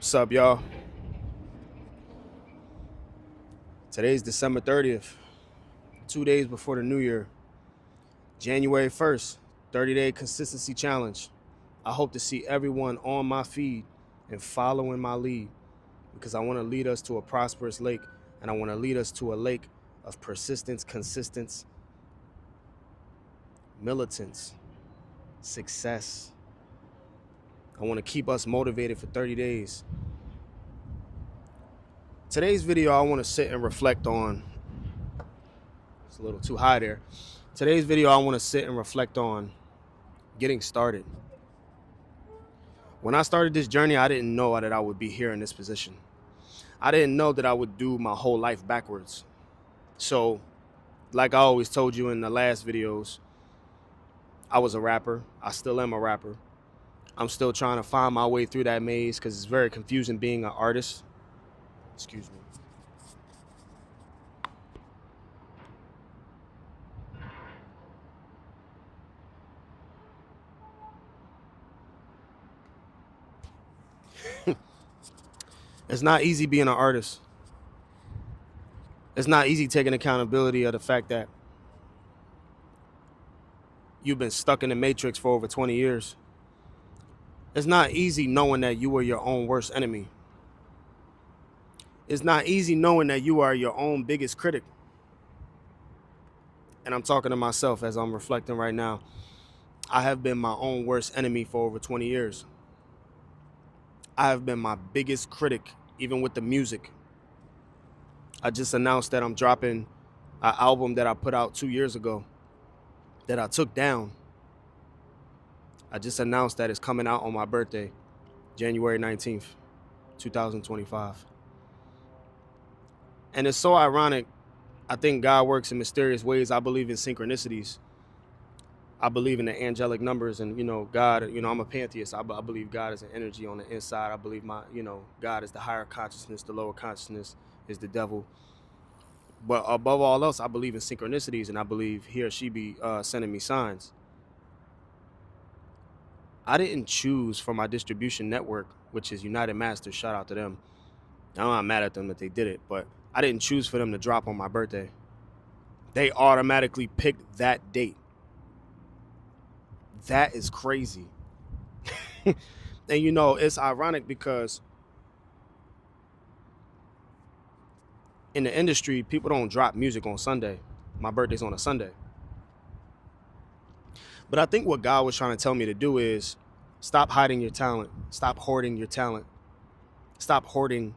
What's up, y'all? Today's December 30th, 2 days before the new year. January 1st, 30-day consistency challenge. I hope to see everyone on my feed and following my lead because I want to lead us to a prosperous lake, and I want to lead us to a lake of persistence, consistence, militance, success. I want to keep us motivated for 30 days. Today's video, I want to sit and reflect on. It's a little too high there. Today's video, I want to sit and reflect on getting started. When I started this journey, I didn't know that I would be here in this position. I didn't know that I would do my whole life backwards. So, like I always told you in the last videos, I was a rapper. I still am a rapper. I'm still trying to find my way through that maze because it's very confusing being an artist. Excuse me. It's not easy being an artist. It's not easy taking accountability of the fact that you've been stuck in the matrix for over 20 years. It's not easy knowing that you are your own worst enemy. It's not easy knowing that you are your own biggest critic. And I'm talking to myself as I'm reflecting right now. I have been my own worst enemy for over 20 years. I have been my biggest critic, even with the music. I just announced that I'm dropping an album that I put out 2 years ago that I took down. I just announced that it's coming out on my birthday, January 19th, 2025. And it's so ironic. I think God works in mysterious ways. I believe in synchronicities. I believe in the angelic numbers, and God. I'm a pantheist. I believe God is an energy on the inside. I believe God is the higher consciousness. The lower consciousness is the devil. But above all else, I believe in synchronicities, and I believe he or she be sending me signs. I didn't choose for my distribution network, which is United Masters. Shout out to them. I'm not mad at them that they did it, but I didn't choose for them to drop on my birthday. They automatically picked that date. That is crazy. And it's ironic because in the industry, people don't drop music on Sunday. My birthday's on a Sunday. But I think what God was trying to tell me to do is stop hiding your talent. Stop hoarding your talent. Stop hoarding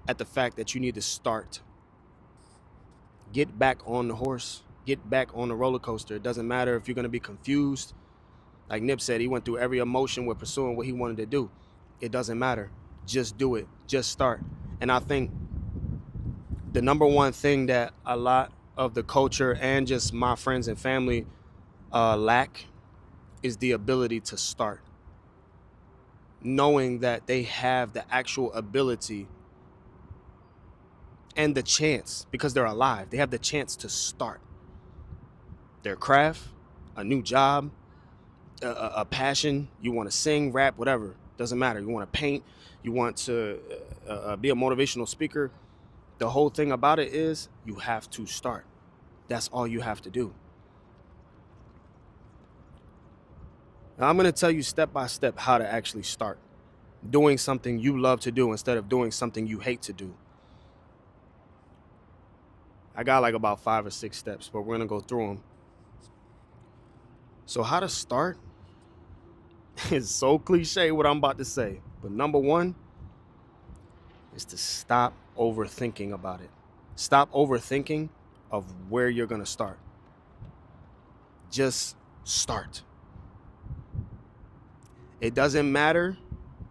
at the fact that you need to start. Get back on the horse. Get back on the roller coaster. It doesn't matter if you're going to be confused. Like Nip said, he went through every emotion with pursuing what he wanted to do. It doesn't matter. Just do it. Just start. And I think the number one thing that a lot of the culture and just my friends and family lack is the ability to start. Knowing that they have the actual ability and the chance, because they're alive, they have the chance to start their craft, a new job, a passion. You want to sing, rap, whatever. Doesn't matter. You want to paint. You want to be a motivational speaker. The whole thing about it is you have to start. That's all you have to do. Now, I'm going to tell you step by step how to actually start doing something you love to do instead of doing something you hate to do. I got like about 5 or 6 steps, but we're going to go through them. So how to start is so cliche what I'm about to say. But number one is to stop overthinking about it. Stop overthinking of where you're going to start. Just start. It doesn't matter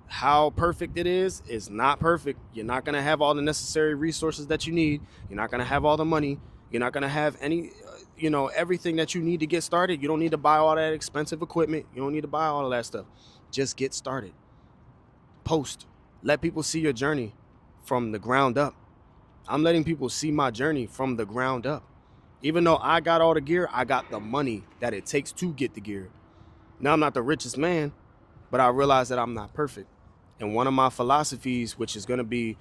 how perfect it is. It's not perfect. You're not going to have all the necessary resources that you need. You're not going to have all the money. You're not going to have any, everything that you need to get started. You don't need to buy all that expensive equipment. You don't need to buy all of that stuff. Just get started. Post. Let people see your journey from the ground up. I'm letting people see my journey from the ground up. Even though I got all the gear, I got the money that it takes to get the gear. Now, I'm not the richest man, but I realize that I'm not perfect. And one of my philosophies, which is going to be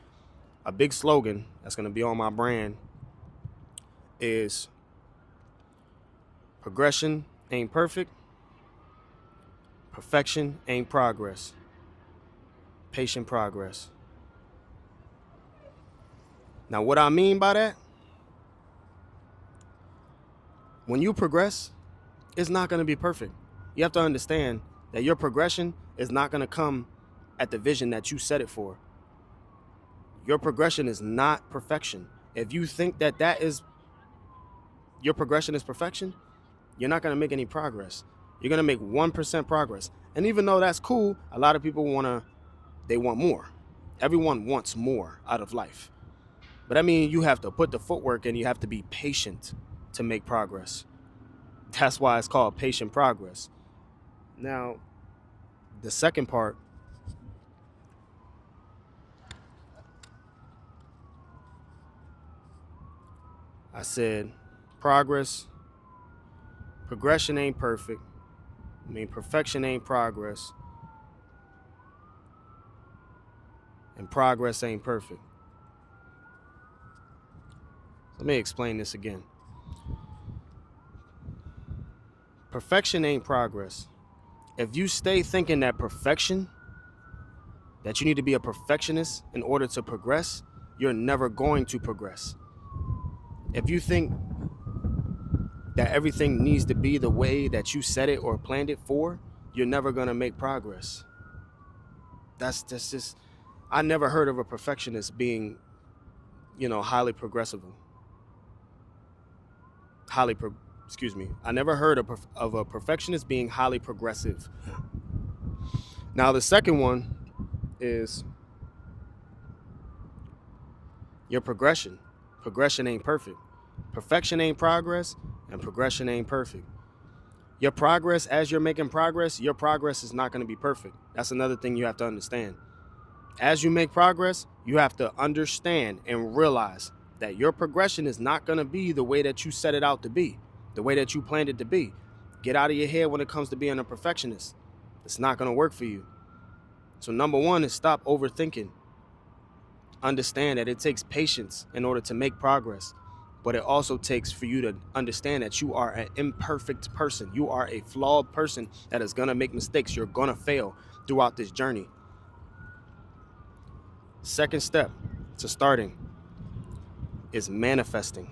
a big slogan that's going to be on my brand, is progression ain't perfect, perfection ain't progress, patient progress. Now, what I mean by that, when you progress, it's not going to be perfect. You have to understand that your progression is not going to come at the vision that you set it for. Your progression is not perfection. If you think that your progression is perfection, you're not going to make any progress. You're going to make 1% progress. And even though that's cool, a lot of people they want more. Everyone wants more out of life. But I mean, you have to put the footwork in. You have to be patient to make progress. That's why it's called patient progress. Now, the second part, I said progression ain't perfect. I mean, perfection ain't progress. And progress ain't perfect. Let me explain this again. Perfection ain't progress. If you stay thinking that that you need to be a perfectionist in order to progress, you're never going to progress. If you think that everything needs to be the way that you set it or planned it for, you're never going to make progress. That's just, I never heard of a perfectionist being, highly progressive. I never heard of a perfectionist being highly progressive. Now, the second one is your progression. Progression ain't perfect. Perfection ain't progress, and progression ain't perfect. Your progress, as you're making progress, your progress is not going to be perfect. That's another thing you have to understand. As you make progress, you have to understand and realize that your progression is not going to be the way that you set it out to be, the way that you planned it to be. Get out of your head when it comes to being a perfectionist. It's not going to work for you. So number one is stop overthinking. Understand that it takes patience in order to make progress, but it also takes for you to understand that you are an imperfect person. You are a flawed person that is going to make mistakes. You're going to fail throughout this journey. Second step to starting is manifesting,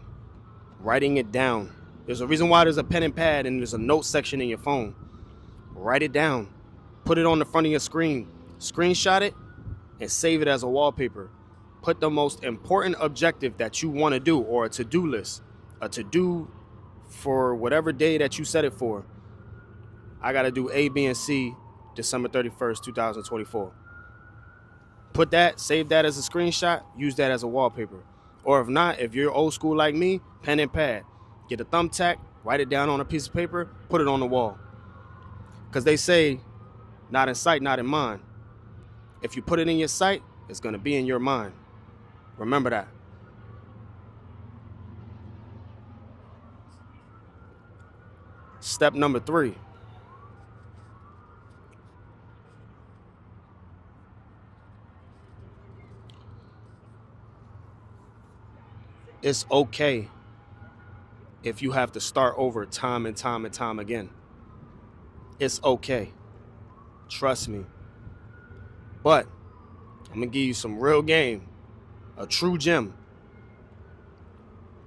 writing it down. There's a reason why there's a pen and pad and there's a note section in your phone. Write it down, put it on the front of your screen, screenshot it, and save it as a wallpaper. Put the most important objective that you want to do, or a to-do list, a to-do for whatever day that you set it for. I got to do A, B, and C December 31st, 2024. Put that, save that as a screenshot, use that as a wallpaper. Or if not, if you're old school like me, pen and pad. Get a thumbtack, write it down on a piece of paper, put it on the wall. Because they say, not in sight, not in mind. If you put it in your sight, it's going to be in your mind. Remember that. Step number 3. It's okay if you have to start over time and time and time again. It's okay. Trust me. But I'm going to give you some real game, a true gem.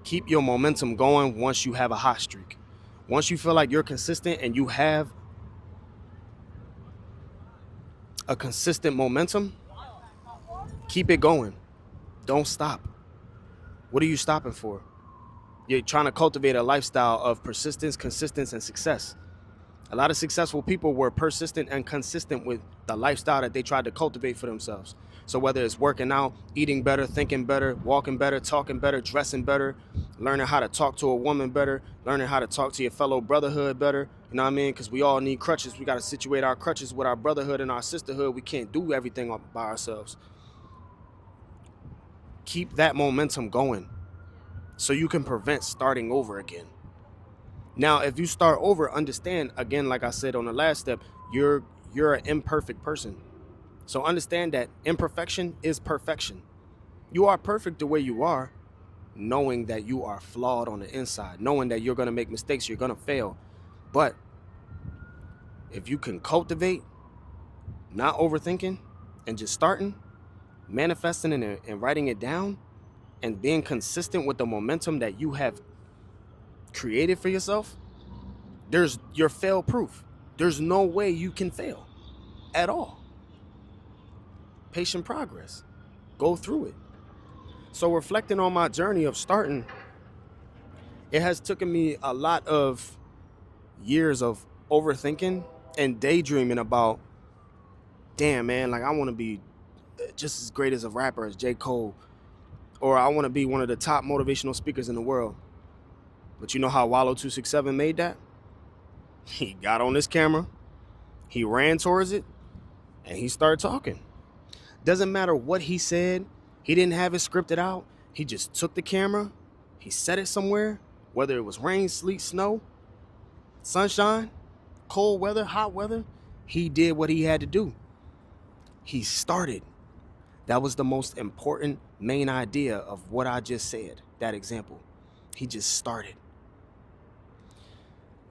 Keep your momentum going once you have a hot streak. Once you feel like you're consistent and you have a consistent momentum, keep it going. Don't stop. What are you stopping for? You're trying to cultivate a lifestyle of persistence, consistency, and success. A lot of successful people were persistent and consistent with the lifestyle that they tried to cultivate for themselves. So whether it's working out, eating better, thinking better, walking better, talking better, dressing better, learning how to talk to a woman better, learning how to talk to your fellow brotherhood better, you know what I mean? Because we all need crutches. We got to situate our crutches with our brotherhood and our sisterhood. We can't do everything by ourselves. Keep that momentum going so you can prevent starting over again. Now, if you start over, understand, again, like I said on the last step, you're an imperfect person. So understand that imperfection is perfection. You are perfect the way you are, knowing that you are flawed on the inside, knowing that you're going to make mistakes, you're going to fail. But if you can cultivate not overthinking and just starting, manifesting and writing it down, and being consistent with the momentum that you have created for yourself, you're fail proof. There's no way you can fail at all. Patient progress. Go through it. So reflecting on my journey of starting, it has taken me a lot of years of overthinking and daydreaming about, damn man, like I want to be just as great as a rapper as J. Cole, or I want to be one of the top motivational speakers in the world. But you know how Wallow 267 made that? He got on this camera, he ran towards it, and he started talking. Doesn't matter what he said, he didn't have it scripted out. He just took the camera, he set it somewhere, whether it was rain, sleet, snow, sunshine, cold weather, hot weather, he did what he had to do. He started. That was the most important main idea of what I just said, that example. He just started.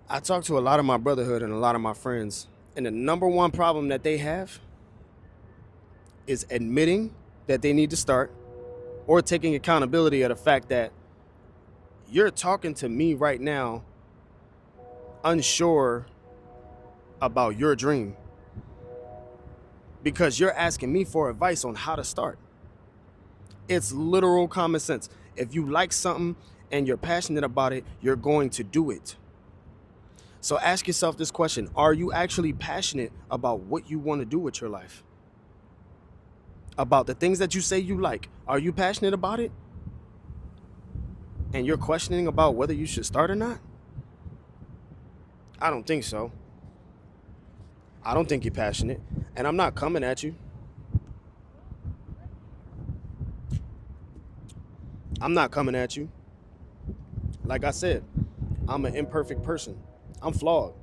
I talk to a lot of my brotherhood and a lot of my friends, and the number one problem that they have is admitting that they need to start, or taking accountability of the fact that you're talking to me right now unsure about your dream because you're asking me for advice on how to start. It's literal common sense. If you like something and you're passionate about it, you're going to do it. So ask yourself this question: are you actually passionate about what you want to do with your life? About the things that you say you like? Are you passionate about it? And you're questioning about whether you should start or not? I don't think so. I don't think you're passionate, and I'm not coming at you. I'm not coming at you. Like I said, I'm an imperfect person. I'm flawed.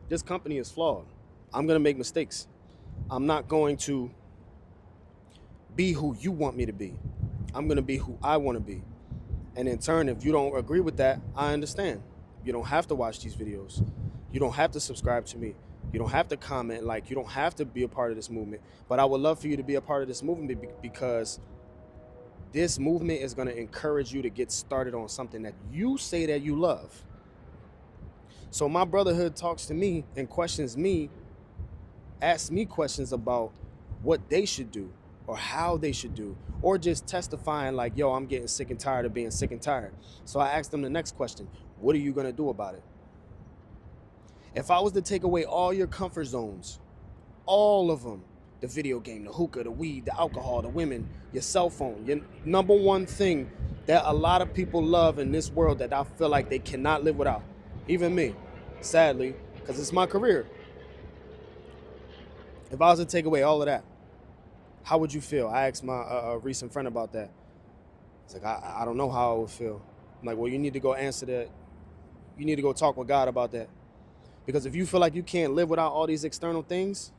This company is flawed. I'm going to make mistakes. I'm not going to be who you want me to be. I'm going to be who I want to be. And in turn, if you don't agree with that, I understand. You don't have to watch these videos. You don't have to subscribe to me. You don't have to comment, like, you don't have to be a part of this movement. But I would love for you to be a part of this movement because this movement is going to encourage you to get started on something that you say that you love. So my brotherhood talks to me and questions me, asks me questions about what they should do or how they should do, or just testifying like, yo, I'm getting sick and tired of being sick and tired. So I asked them the next question: what are you going to do about it? If I was to take away all your comfort zones, all of them, the video game, the hookah, the weed, the alcohol, the women, your cell phone, your number one thing that a lot of people love in this world that I feel like they cannot live without, even me, sadly, because it's my career. If I was to take away all of that, how would you feel? I asked my recent friend about that. It's like, I don't know how I would feel. I'm like, well, you need to go answer that. You need to go talk with God about that. Because if you feel like you can't live without all these external things,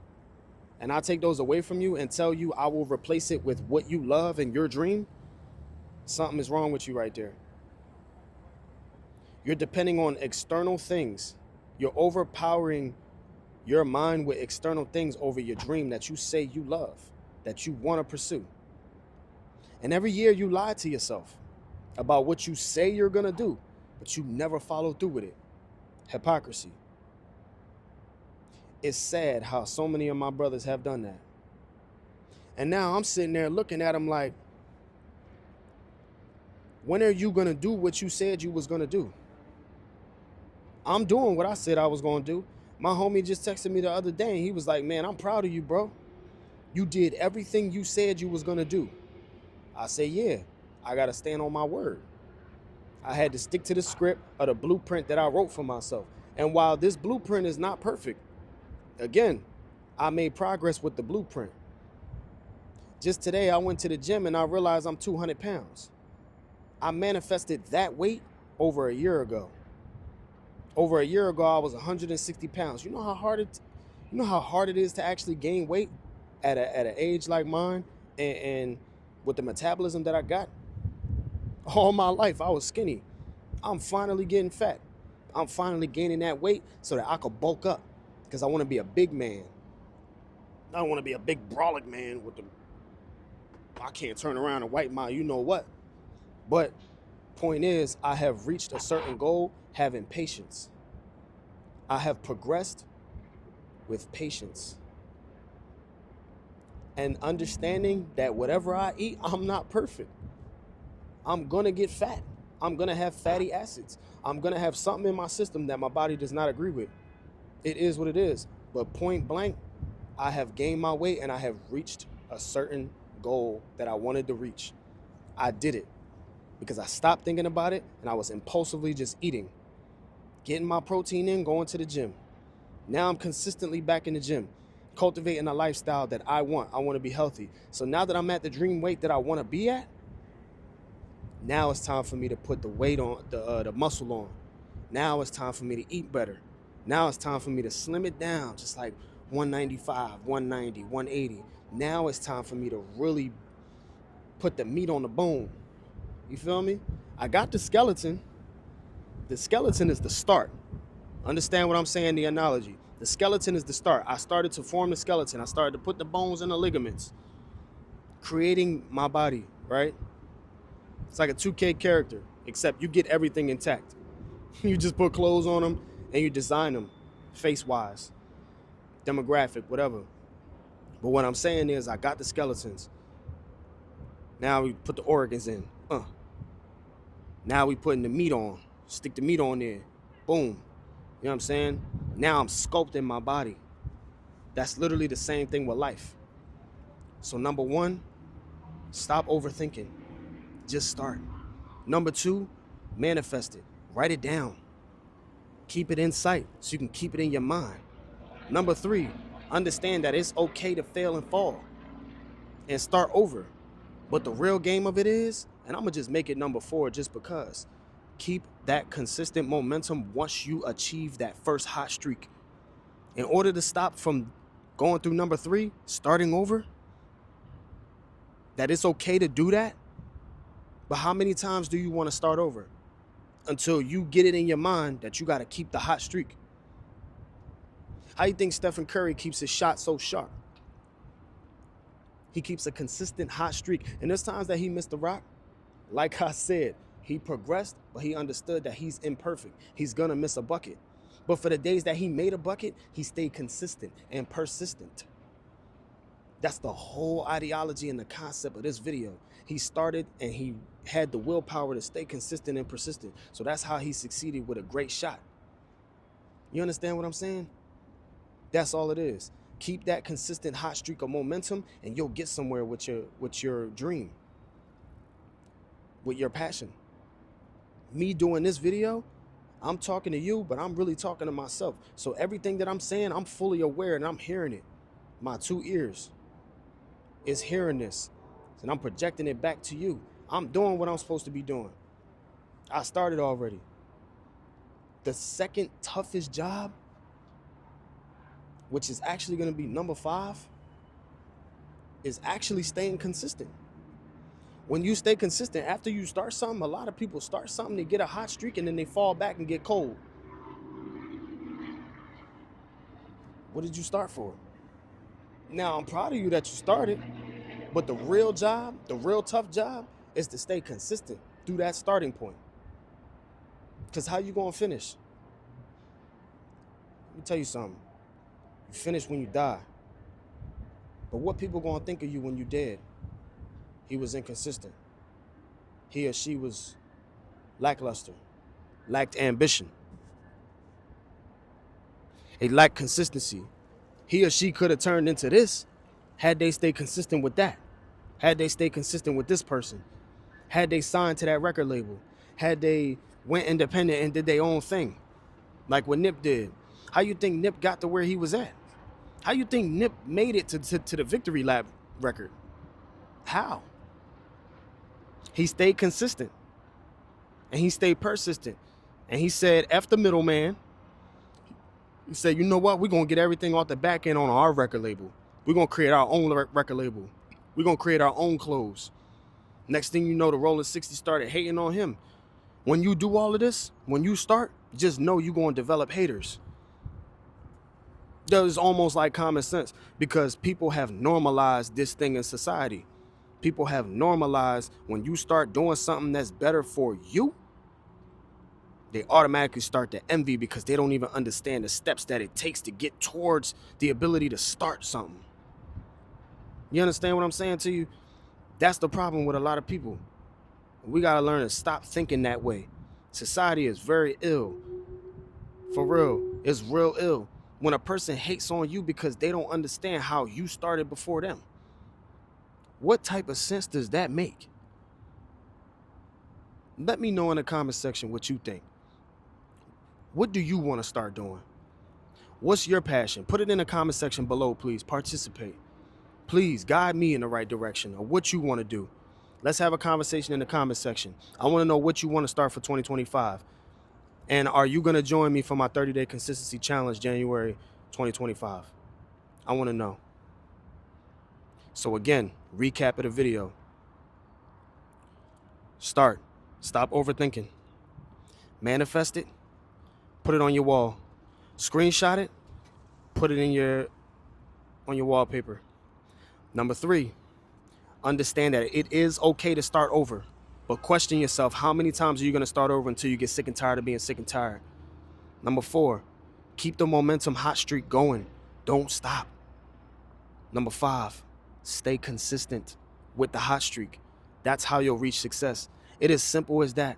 and I take those away from you and tell you I will replace it with what you love and your dream, something is wrong with you right there. You're depending on external things. You're overpowering your mind with external things over your dream that you say you love, that you want to pursue. And every year you lie to yourself about what you say you're going to do, but you never follow through with it. Hypocrisy. It's sad how so many of my brothers have done that. And now I'm sitting there looking at them like, when are you going to do what you said you was going to do? I'm doing what I said I was going to do. My homie just texted me the other day and he was like, man, I'm proud of you, bro. You did everything you said you was going to do. I say, yeah, I got to stand on my word. I had to stick to the script of the blueprint that I wrote for myself. And while this blueprint is not perfect, again, I made progress with the blueprint. Just today, I went to the gym and I realized I'm 200 pounds. I manifested that weight over a year ago. Over a year ago, I was 160 pounds. You know how hard it is to actually gain weight? at an age like mine, and with the metabolism that I got, all my life I was skinny. I'm finally getting fat. I'm finally gaining that weight so that I could bulk up, because I want to be a big man. I don't want to be a big brolic man with the, I can't turn around and wipe my you know what. But point is, I have reached a certain goal having patience. I have progressed with patience and understanding that whatever I eat, I'm not perfect. I'm going to get fat. I'm going to have fatty acids. I'm going to have something in my system that my body does not agree with. It is what it is. But point blank, I have gained my weight and I have reached a certain goal that I wanted to reach. I did it because I stopped thinking about it and I was impulsively just eating, getting my protein in, going to the gym. Now I'm consistently back in the gym, cultivating a lifestyle that I want. I want to be healthy. So now that I'm at the dream weight that I want to be at, now it's time for me to put the weight on, the muscle on. Now it's time for me to eat better. Now it's time for me to slim it down, just like 195, 190, 180. Now it's time for me to really put the meat on the bone. You feel me? I got the skeleton. The skeleton is the start. Understand what I'm saying, the analogy. The skeleton is the start. I started to form the skeleton. I started to put the bones and the ligaments, creating my body, right? It's like a 2K character, except you get everything intact. You just put clothes on them and you design them face-wise, demographic, whatever. But what I'm saying is I got the skeletons. Now we put the organs in. Now we putting the meat on. Stick the meat on there. Boom. You know what I'm saying? Now I'm sculpting my body. That's literally the same thing with life. So number one, stop overthinking. Just start. Number two, manifest it. Write it down. Keep it in sight so you can keep it in your mind. Number three, understand that it's okay to fail and fall and start over. But the real game of it is, and I'm going to just make it number four just because, keep that consistent momentum once you achieve that first hot streak. In order to stop from going through number three, starting over, that it's okay to do that. But how many times do you want to start over? Until you get it in your mind that you got to keep the hot streak. How you think Stephen Curry keeps his shot so sharp? He keeps a consistent hot streak. And there's times that he missed the rock. Like I said, he progressed, but he understood that he's imperfect. He's going to miss a bucket. But for the days that he made a bucket, he stayed consistent and persistent. That's the whole ideology and the concept of this video. He started and he had the willpower to stay consistent and persistent. So that's how he succeeded with a great shot. You understand what I'm saying? That's all it is. Keep that consistent hot streak of momentum and you'll get somewhere with your dream, with your passion. Me doing this video, I'm talking to you, but I'm really talking to myself. So everything that I'm saying, I'm fully aware and I'm hearing it. My 2 ears is hearing this, and I'm projecting it back to you. I'm doing what I'm supposed to be doing. I started already. The second toughest job, which is actually going to be number 5, is actually staying consistent. When you stay consistent, after you start something, a lot of people start something, they get a hot streak, and then they fall back and get cold. What did you start for? Now, I'm proud of you that you started, but the real job, the real tough job, is to stay consistent through that starting point. Because how you going to finish? Let me tell you something. You finish when you die. But what people going to think of you when you're dead? He was inconsistent. He or she was lackluster, lacked ambition. They lacked consistency. He or she could have turned into this had they stayed consistent with that. Had they stayed consistent with this person. Had they signed to that record label. Had they went independent and did their own thing. Like what Nip did. How you think Nip got to where he was at? How you think Nip made it to the Victory Lap record? How? He stayed consistent. And he stayed persistent. And he said, F the middleman. He said, you know what? We're going to get everything off the back end on our record label. We're going to create our own record label. We're going to create our own clothes. Next thing you know, the Rolling 60 started hating on him. When you do all of this, when you start, just know you're going to develop haters. That is almost like common sense, because people have normalized this thing in society. People have normalized when you start doing something that's better for you, they automatically start to envy because they don't even understand the steps that it takes to get towards the ability to start something. You understand what I'm saying to you? That's the problem with a lot of people. We got to learn to stop thinking that way. Society is very ill. For real, it's real ill. When a person hates on you because they don't understand how you started before them. What type of sense does that make? Let me know in the comment section what you think. What do you want to start doing? What's your passion? Put it in the comment section below, please. Participate. Please guide me in the right direction of what you want to do. Let's have a conversation in the comment section. I want to know what you want to start for 2025. And are you going to join me for my 30-day consistency challenge, January 2025? I want to know. So again, recap of the video. Start. Stop overthinking. Manifest it. Put it on your wall. Screenshot it. Put it on your wallpaper. Number 3, understand that it is okay to start over. But question yourself, how many times are you going to start over until you get sick and tired of being sick and tired? Number 4, keep the momentum hot streak going. Don't stop. Number 5, stay consistent with the hot streak. That's how you'll reach success. It is simple as that.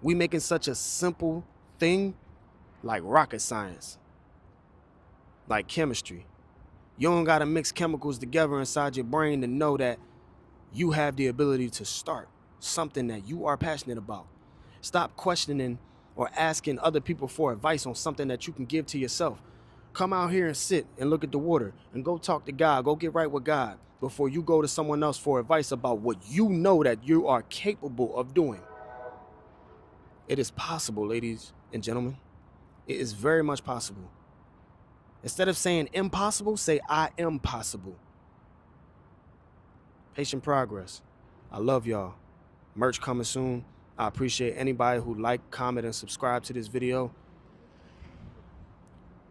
We making such a simple thing like rocket science, like chemistry. You don't got to mix chemicals together inside your brain to know that you have the ability to start something that you are passionate about. Stop questioning or asking other people for advice on something that you can give to yourself. Come out here and sit and look at the water and go talk to God. Go get right with God before you go to someone else for advice about what you know that you are capable of doing. It is possible, ladies and gentlemen. It is very much possible. Instead of saying impossible, say I am possible. Patient progress. I love y'all. Merch coming soon. I appreciate anybody who like, comment, and subscribe to this video.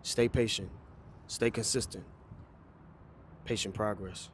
Stay patient. Stay consistent. Patient progress.